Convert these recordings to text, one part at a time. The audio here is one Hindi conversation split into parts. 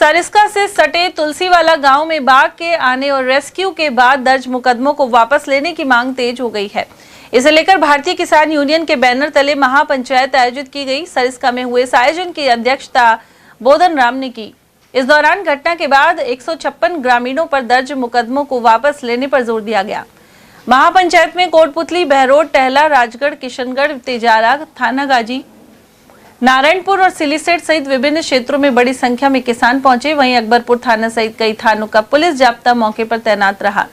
सरिस्का से सटे तुलसीवाला गांव में बाघ के आने और रेस्क्यू के बाद दर्ज मुकदमों को वापस लेने की मांग तेज हो गई है। इसे लेकर भारतीय किसान यूनियन के बैनर तले महापंचायत आयोजित की गई। सरिस्का में हुए इस आयोजन की अध्यक्षता बोधन राम ने की। इस दौरान घटना के बाद 156 ग्रामीणों पर दर्ज मुकदमों को वापस लेने पर जोर दिया गया। महापंचायत में कोटपुतली, बहरोड, टहला, राजगढ़, किशनगढ़, तेजारा, थानागाजी, नारायणपुर और सिलीसेट सहित विभिन्न क्षेत्रों में बड़ी संख्या में किसान पहुंचे। वहीं अकबरपुर थाना सहित कई थानों का पुलिस जाब्ता मौके पर तैनात रहा।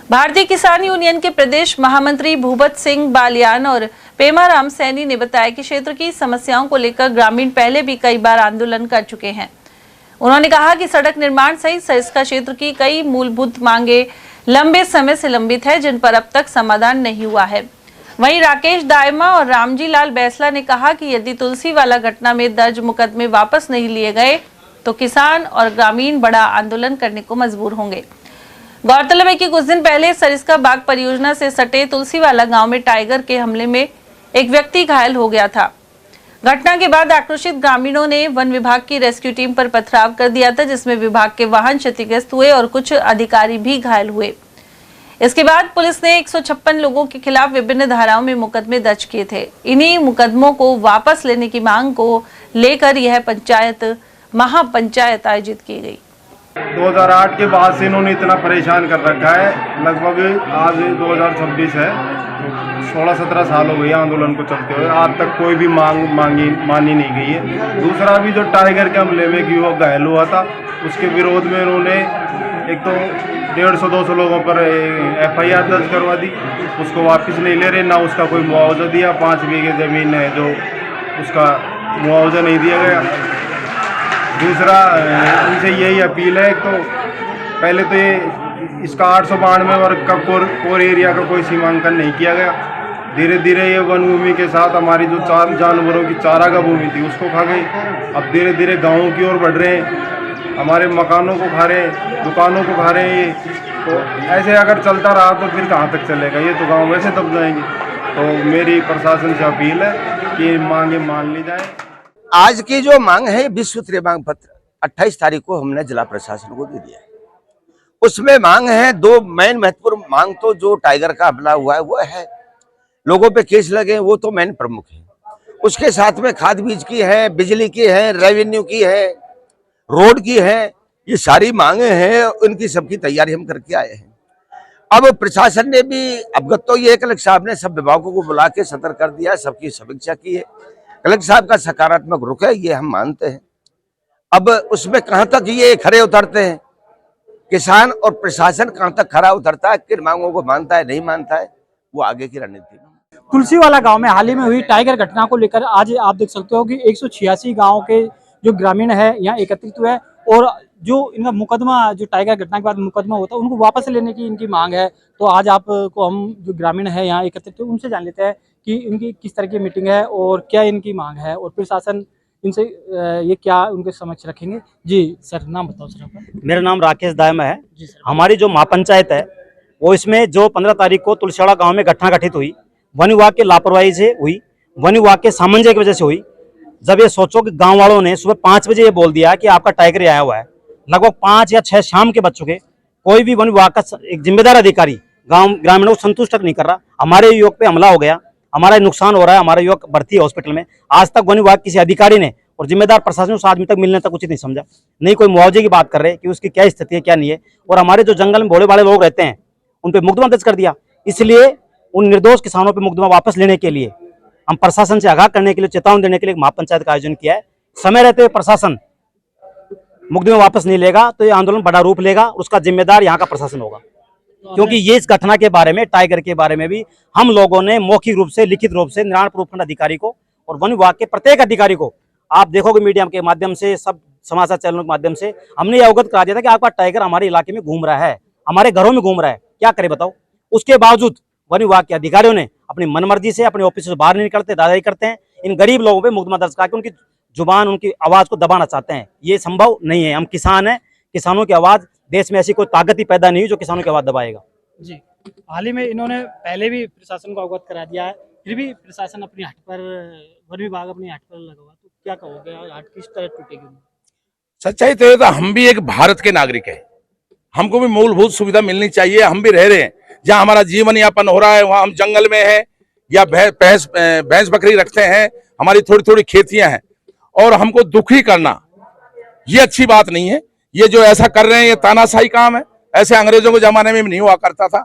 भारतीय किसान यूनियन के प्रदेश महामंत्री भूपत सिंह बालियान और पेमाराम सैनी ने बताया कि क्षेत्र की समस्याओं को लेकर ग्रामीण पहले भी कई बार आंदोलन कर चुके हैं। उन्होंने कहा कि सड़क निर्माण सहित सरिस्का क्षेत्र की कई मूलभूत मांगे लंबे समय से लंबित है, जिन पर अब तक समाधान नहीं हुआ है। वहीं राकेश दायमा और रामजी लाल बैसला ने कहा कि यदि तुलसीवाला घटना में दर्ज मुकदमे वापस नहीं लिए गए तो किसान और ग्रामीण बड़ा आंदोलन करने को मजबूर होंगे। गौरतलब है कि कुछ दिन पहले सरिस्का बाग परियोजना से सटे तुलसीवाला गांव में टाइगर के हमले में एक व्यक्ति घायल हो गया था। घटना के बाद आक्रोशित ग्रामीणों ने वन विभाग की रेस्क्यू टीम पर पथराव कर दिया था, जिसमें विभाग के वाहन क्षतिग्रस्त हुए और कुछ अधिकारी भी घायल हुए। इसके बाद पुलिस ने 156 लोगों के खिलाफ विभिन्न धाराओं में मुकदमे दर्ज किए थे। इन्हीं मुकदमों को वापस लेने की मांग को लेकर यह महापंचायत आयोजित की गई। 2008 के बाद से इन्होंने इतना परेशान कर रखा है। लगभग आज 2026 है, 16-17 साल हो गए आंदोलन को चलते हुए। आज तक कोई भी मानी नहीं गई है। दूसरा भी जो टाइगर के हमले में कि वो घायल हुआ था, उसके विरोध में इन्होंने एक तो 150-200 लोगों पर FIR दर्ज करवा दी। उसको वापस नहीं ले रहे, ना उसका कोई मुआवजा दिया। 5 बीघे ज़मीन है जो उसका मुआवजा नहीं दिया गया। दूसरा उनसे यही अपील है, तो पहले तो ये इसका 892 वर्ग का कोर एरिया का कोई सीमांकन नहीं किया गया। धीरे धीरे ये वन भूमि के साथ हमारी जो जानवरों की चारागाह भूमि थी उसको खा गई। अब धीरे धीरे गाँवों की ओर बढ़ रहे हैं, हमारे मकानों को खा रहे हैं, दुकानों को खा रहे हैं। ये तो ऐसे अगर चलता रहा तो फिर कहाँ तक चलेगा? ये तो गांव वैसे दब जाएंगे। तो मेरी प्रशासन से अपील है कि मांगे मान ली जाए। आज की जो मांग है, विश्व सूत्रीय मांग पत्र 28 तारीख को हमने जिला प्रशासन को दे दिया है। उसमें मांग है 2 मेन महत्वपूर्ण मांग। तो जो टाइगर का हमला हुआ है वो है, लोगों पे केस लगे, वो तो मेन प्रमुख है। उसके साथ में खाद बीज की है, बिजली की है, रेवेन्यू की है, रोड की है। ये सारी मांगे हैं, उनकी सबकी तैयारी हम करके आए हैं। अब प्रशासन ने भी अवगत तो ये कलेक्टर साहब ने सब विभागों को बुला के सतर्क कर दिया, सबकी समीक्षा की है। कलेक्टर साहब का सकारात्मक रुख है, ये हम मानते हैं। अब उसमें कहां तक ये खरे उतरते हैं, किसान और प्रशासन कहां तक खरा उतरता है, किन मांगों को मानता है नहीं मानता है, वो आगे की रणनीति। तुलसीवाला गांव में हाल ही में हुई टाइगर घटना को लेकर आज आप देख सकते हो कि 186 गांव के जो ग्रामीण है यहाँ एकत्रित हुए हैं और जो इनका मुकदमा, जो टाइगर घटना के बाद मुकदमा होता है, उनको वापस लेने की इनकी मांग है। तो आज आपको हम जो ग्रामीण है यहाँ एकत्रित हुए उनसे जान लेते हैं कि इनकी किस तरह की मीटिंग है और क्या इनकी मांग है और प्रशासन इनसे ये क्या उनके समक्ष रखेंगे। जी सर, नाम बताओ सर आपका। मेरा नाम राकेश दायमा है। जी सर। हमारी जो महापंचायत है वो इसमें जो 15 तारीख को तुलसीवाला गांव में घटना घटित हुई, वन विभाग की लापरवाही से हुई, वन विभाग के सामंजस्य की वजह से हुई। जब ये सोचो कि गांव वालों ने सुबह 5 बजे ये बोल दिया कि आपका टाइगर आया हुआ है, लगभग 5 या 6 शाम के बज चुके, कोई भी वन विभाग का एक जिम्मेदार अधिकारी गांव ग्रामीणों को संतुष्ट नहीं कर रहा। हमारे युवक पे हमला हो गया, हमारा नुकसान हो रहा है, हमारा युवक भर्ती है हॉस्पिटल में। आज तक वन विभाग किसी अधिकारी ने और जिम्मेदार प्रशासन उस आदमी तक मिलने तक उचित नहीं समझा, नहीं कोई मुआवजे की बात कर रहे कि उसकी क्या स्थिति है क्या नहीं है। और हमारे जो जंगल में भोले भाले लोग रहते हैं उन पर मुकदमा दर्ज कर दिया। इसलिए उन निर्दोष किसानों पर मुकदमा वापस लेने के लिए हम प्रशासन से आगाह करने के लिए, चेतावनी देने के लिए महापंचायत का आयोजन किया है। समय रहते हुए प्रशासन मुकदमे वापस नहीं लेगा तो ये आंदोलन बड़ा रूप लेगा, उसका जिम्मेदार यहाँ का प्रशासन होगा। क्योंकि ये इस घटना के बारे में, टाइगर के बारे में भी हम लोगों ने मौखिक रूप से, लिखित रूप से नारायणपुर उपखंड अधिकारी को और वन विभाग के प्रत्येक अधिकारी को, आप देखोगे मीडिया के माध्यम से, सब समाचार चैनलों के माध्यम से हमने ये अवगत करा दिया था कि आपका टाइगर हमारे इलाके में घूम रहा है, हमारे घरों में घूम रहा है। क्या करे बताओ? उसके बावजूद वन विभाग के अधिकारियों ने अपनी मनमर्जी से अपने ऑफिस से बाहर नहीं निकलते, दादागिरी करते हैं, इन गरीब लोगों पे मुकदमा दर्ज करके उनकी जुबान, उनकी आवाज को दबाना चाहते हैं। ये संभव नहीं है। हम किसान हैं, किसानों की आवाज, देश में ऐसी कोई ताकत ही पैदा नहीं हुई जो किसानों की आवाज दबाएगा। जी, हाल ही में इन्होंने पहले भी प्रशासन को अवगत करा दिया है, फिर भी प्रशासन अपनी हट पर, वन विभाग अपनी हट पर लगा हुआ, तो क्या कहोगे? हट किस तरह टूटेगी? सच्चाई तो ये तो हम भी एक भारत के नागरिक हैं, हमको भी मूलभूत सुविधा मिलनी चाहिए। हम भी रह रहे हैं जहाँ हमारा जीवन यापन हो रहा है, वहाँ हम जंगल में हैं या भैंस बकरी रखते हैं, हमारी थोड़ी थोड़ी खेतियां हैं, और हमको दुखी करना ये अच्छी बात नहीं है। ये जो ऐसा कर रहे हैं ये तानाशाही काम है। ऐसे अंग्रेजों के जमाने में भी नहीं हुआ करता था।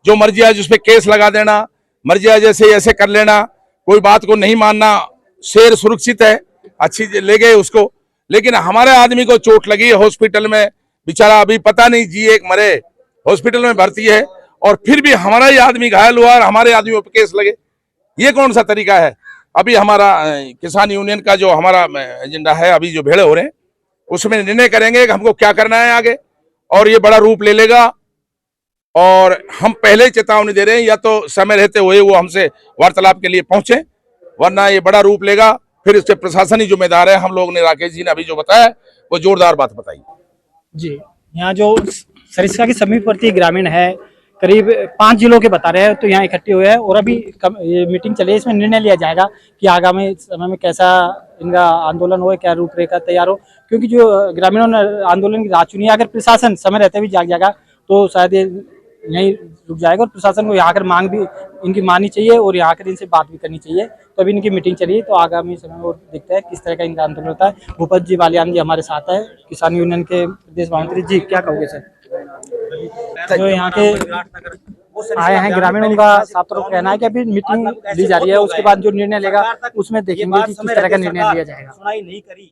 जो मर्जी आए जिस पे केस लगा देना, मर्जी आए जैसे ऐसे कर लेना, कोई बात को नहीं मानना। शेर सुरक्षित है, अच्छी ले गए उसको, लेकिन हमारे आदमी को चोट लगी हॉस्पिटल में, बेचारा अभी पता नहीं जी एक मरे, हॉस्पिटल में भर्ती है, और फिर भी हमारा ही आदमी घायल हुआ और हमारे आदमियों पर केस लगे। ये कौन सा तरीका है? अभी हमारा किसान यूनियन का जो हमारा एजेंडा है, अभी जो भेड़े हो रहे हैं उसमें निर्णय करेंगे कि हमको क्या करना है आगे, और ये बड़ा रूप ले लेगा। और हम पहले ही चेतावनी दे रहे हैं, या तो समय रहते हुए वो हमसे वार्तालाप के लिए पहुंचे, वरना ये बड़ा रूप लेगा। फिर इससे प्रशासन ही जिम्मेदार है। हम लोग ने, राकेश जी ने अभी जो बताया वो जोरदार बात बताई। जी, यहाँ जो सरिस्का के समीपवर्ती ग्रामीण है, करीब 5 जिलों के बता रहे हैं, तो यहाँ इकट्ठे हुए हैं और अभी ये मीटिंग चली है। इसमें निर्णय लिया जाएगा कि आगामी समय में कैसा इनका आंदोलन हो, क्या रूपरेखा तैयार हो, क्योंकि जो ग्रामीणों ने आंदोलन की राह चुनी है, अगर प्रशासन समय रहते भी जाग जाएगा तो शायद ये यहीं रुक जाएगा। और प्रशासन को यहाँ कर मांग भी इनकी माननी चाहिए और यहाँ कर इनसे बात भी करनी चाहिए। तो अभी इनकी मीटिंग चली है, तो आगामी समय में और देखते हैं किस तरह का इनका आंदोलन होता है। भूपत जी बालियान जी हमारे साथ है, किसान यूनियन के प्रदेश महामंत्री। जी, क्या कहोगे सर? जो यहाँ के आए हैं ग्रामीणों का साफ तौर पर कहना है कि अभी मीटिंग ली जा रही है, उसके बाद जो निर्णय लेगा उसमें देखेंगे कि किस तरह का निर्णय लिया जाएगा।